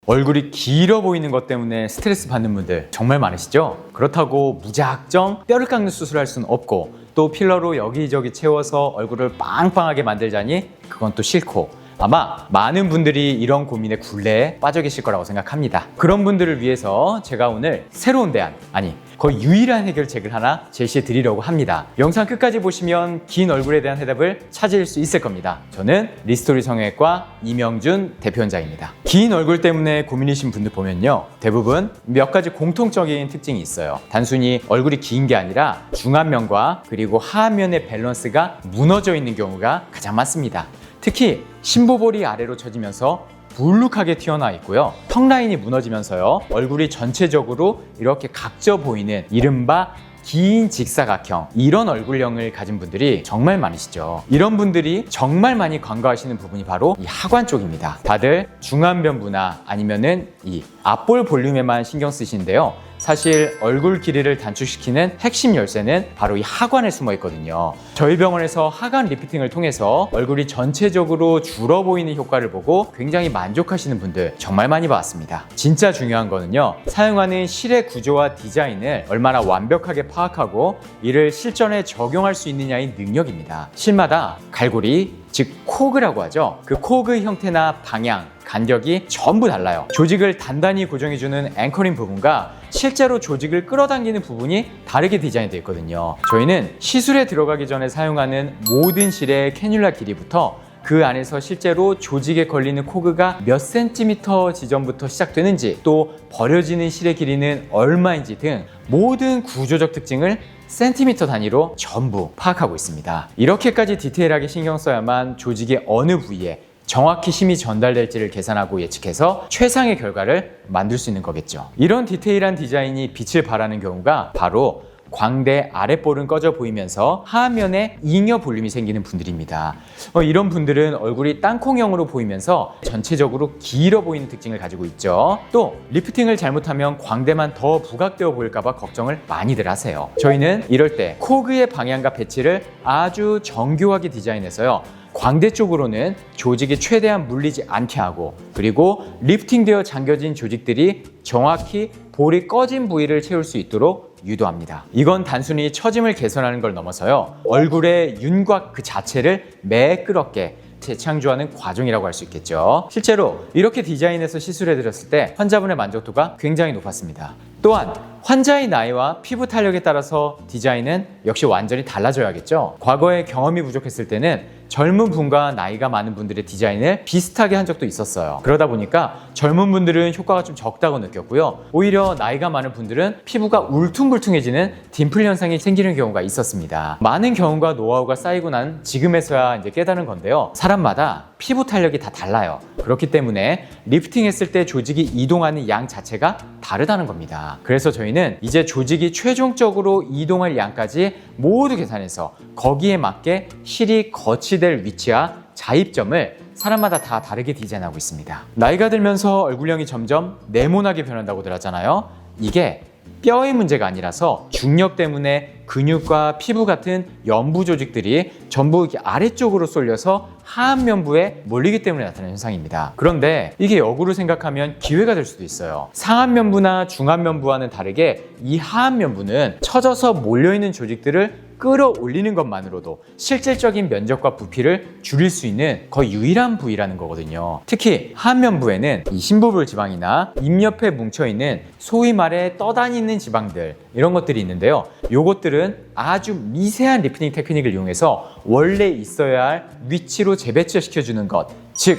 얼굴이 길어 보이는 것 때문에 스트레스 받는 분들 정말 많으시죠? 그렇다고 무작정 뼈를 깎는 수술할 수는 없고, 또 필러로 여기저기 채워서 얼굴을 빵빵하게 만들자니 그건 또 싫고, 아마 많은 분들이 이런 고민에 굴레에 빠져 계실 거라고 생각합니다. 그런 분들을 위해서 제가 오늘 새로운 대안, 아니 거의 유일한 해결책을 하나 제시해 드리려고 합니다. 영상 끝까지 보시면 긴 얼굴에 대한 해답을 찾을 수 있을 겁니다. 저는 리스토리 성형외과 이명준 대표원장입니다. 긴 얼굴 때문에 고민이신 분들 보면요, 대부분 몇 가지 공통적인 특징이 있어요. 단순히 얼굴이 긴 게 아니라 중안면과 그리고 하안면의 밸런스가 무너져 있는 경우가 가장 많습니다. 특히 심보볼이 아래로 처지면서 불룩하게 튀어나와 있고요, 턱 라인이 무너지면서요, 얼굴이 전체적으로 이렇게 각져 보이는 이른바 긴 직사각형, 이런 얼굴형을 가진 분들이 정말 많으시죠. 이런 분들이 정말 많이 간과하시는 부분이 바로 이 하관 쪽입니다. 다들 중안면부나 아니면은 이 앞볼 볼륨에만 신경 쓰시는데요, 사실 얼굴 길이를 단축시키는 핵심 열쇠는 바로 이 하관에 숨어 있거든요. 저희 병원에서 하관 리프팅을 통해서 얼굴이 전체적으로 줄어 보이는 효과를 보고 굉장히 만족하시는 분들 정말 많이 봤습니다. 진짜 중요한 거는요, 사용하는 실의 구조와 디자인을 얼마나 완벽하게 파악하고 이를 실전에 적용할 수 있느냐의 능력입니다. 실마다 갈고리, 즉 코그라고 하죠. 그 코그 형태나 방향, 간격이 전부 달라요. 조직을 단단히 고정해주는 앵커링 부분과 실제로 조직을 끌어당기는 부분이 다르게 디자인되어 있거든요. 저희는 시술에 들어가기 전에 사용하는 모든 실의 캐뉼라 길이부터 그 안에서 실제로 조직에 걸리는 코그가 몇 센티미터 지점부터 시작되는지, 또 버려지는 실의 길이는 얼마인지 등 모든 구조적 특징을 센티미터 단위로 전부 파악하고 있습니다. 이렇게까지 디테일하게 신경 써야만 조직의 어느 부위에 정확히 힘이 전달될지를 계산하고 예측해서 최상의 결과를 만들 수 있는 거겠죠. 이런 디테일한 디자인이 빛을 발하는 경우가 바로 광대 아랫볼은 꺼져 보이면서 하안면에 잉여 볼륨이 생기는 분들입니다. 이런 분들은 얼굴이 땅콩형으로 보이면서 전체적으로 길어 보이는 특징을 가지고 있죠. 또 리프팅을 잘못하면 광대만 더 부각되어 보일까 봐 걱정을 많이들 하세요. 저희는 이럴 때 코그의 방향과 배치를 아주 정교하게 디자인해서요, 광대 쪽으로는 조직이 최대한 물리지 않게 하고, 그리고 리프팅되어 잠겨진 조직들이 정확히 볼이 꺼진 부위를 채울 수 있도록 유도합니다. 이건 단순히 처짐을 개선하는 걸 넘어서요, 얼굴의 윤곽 그 자체를 매끄럽게 재창조하는 과정이라고 할 수 있겠죠. 실제로 이렇게 디자인해서 시술해드렸을 때 환자분의 만족도가 굉장히 높았습니다. 또한 환자의 나이와 피부 탄력에 따라서 디자인은 역시 완전히 달라져야겠죠. 과거에 경험이 부족했을 때는 젊은 분과 나이가 많은 분들의 디자인을 비슷하게 한 적도 있었어요. 그러다 보니까 젊은 분들은 효과가 좀 적다고 느꼈고요, 오히려 나이가 많은 분들은 피부가 울퉁불퉁해지는 딤플 현상이 생기는 경우가 있었습니다. 많은 경험과 노하우가 쌓이고 난 지금에서야 이제 깨달은 건데요, 사람마다 피부 탄력이 다 달라요. 그렇기 때문에 리프팅 했을 때 조직이 이동하는 양 자체가 다르다는 겁니다. 그래서 저희는 이제 조직이 최종적으로 이동할 양까지 모두 계산해서 거기에 맞게 실이 거치될 위치와 자입점을 사람마다 다 다르게 디자인하고 있습니다. 나이가 들면서 얼굴형이 점점 네모나게 변한다고들 하잖아요. 이게 뼈의 문제가 아니라서 중력 때문에 근육과 피부 같은 연부 조직들이 전부 이렇게 아래쪽으로 쏠려서 하안면부에 몰리기 때문에 나타나는 현상입니다. 그런데 이게 역으로 생각하면 기회가 될 수도 있어요. 상안면부나 중안면부와는 다르게 이 하안면부는 처져서 몰려있는 조직들을 끌어올리는 것만으로도 실질적인 면적과 부피를 줄일 수 있는 거의 유일한 부위라는 거거든요. 특히 하안면부에는 이 심부볼 지방이나 입 옆에 뭉쳐있는 소위 말해 떠다니는 지방들, 이런 것들이 있는데요, 요것들은 아주 미세한 리프팅 테크닉을 이용해서 원래 있어야 할 위치로 재배치 시켜주는 것, 즉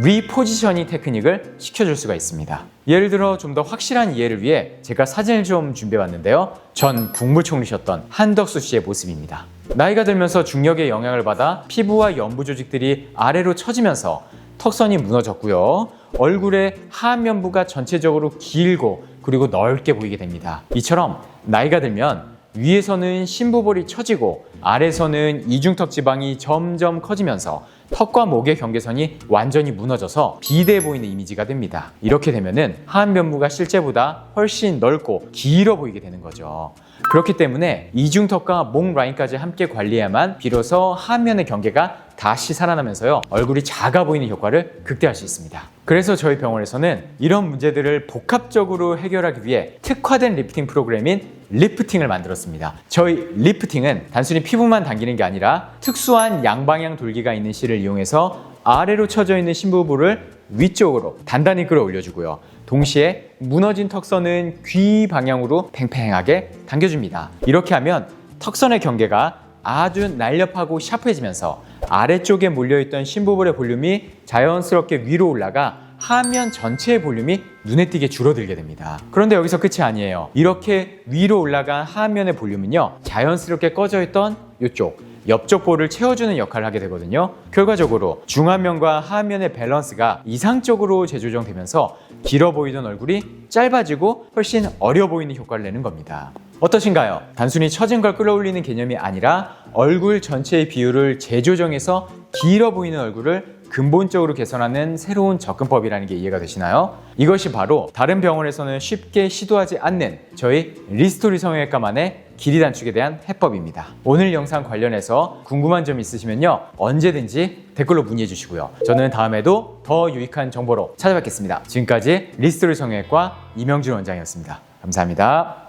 리포지셔닝 테크닉을 시켜줄 수가 있습니다. 예를 들어 좀 더 확실한 이해를 위해 제가 사진을 좀 준비해봤는데요, 전 국무총리셨던 한덕수 씨의 모습입니다. 나이가 들면서 중력의 영향을 받아 피부와 연부 조직들이 아래로 처지면서 턱선이 무너졌고요, 얼굴의 하안면부가 전체적으로 길고 그리고 넓게 보이게 됩니다. 이처럼 나이가 들면 위에서는 심부볼이 처지고 아래서는 이중턱 지방이 점점 커지면서 턱과 목의 경계선이 완전히 무너져서 비대해 보이는 이미지가 됩니다. 이렇게 되면은 하안면부가 실제보다 훨씬 넓고 길어 보이게 되는 거죠. 그렇기 때문에 이중턱과 목 라인까지 함께 관리해야만 비로소 하안면의 경계가 다시 살아나면서요, 얼굴이 작아 보이는 효과를 극대화할 수 있습니다. 그래서 저희 병원에서는 이런 문제들을 복합적으로 해결하기 위해 특화된 리프팅 프로그램인 리프팅을 만들었습니다. 저희 리프팅은 단순히 피부만 당기는 게 아니라 특수한 양방향 돌기가 있는 실을 이용해서 아래로 처져 있는 심부부를 위쪽으로 단단히 끌어올려주고요. 동시에 무너진 턱선은 귀 방향으로 팽팽하게 당겨줍니다. 이렇게 하면 턱선의 경계가 아주 날렵하고 샤프해지면서 아래쪽에 몰려있던 심부볼의 볼륨이 자연스럽게 위로 올라가 하면 전체의 볼륨이 눈에 띄게 줄어들게 됩니다. 그런데 여기서 끝이 아니에요. 이렇게 위로 올라간 하면의 볼륨은요, 자연스럽게 꺼져있던 이쪽 옆쪽 볼을 채워주는 역할을 하게 되거든요. 결과적으로 중안면과 하안면의 밸런스가 이상적으로 재조정되면서 길어 보이던 얼굴이 짧아지고 훨씬 어려 보이는 효과를 내는 겁니다. 어떠신가요? 단순히 처진 걸 끌어올리는 개념이 아니라 얼굴 전체의 비율을 재조정해서 길어 보이는 얼굴을 근본적으로 개선하는 새로운 접근법이라는 게 이해가 되시나요? 이것이 바로 다른 병원에서는 쉽게 시도하지 않는 저희 리스토리 성형외과만의 길이 단축에 대한 해법입니다. 오늘 영상 관련해서 궁금한 점 있으시면요, 언제든지 댓글로 문의해 주시고요. 저는 다음에도 더 유익한 정보로 찾아뵙겠습니다. 지금까지 리스토리 성형외과 이명준 원장이었습니다. 감사합니다.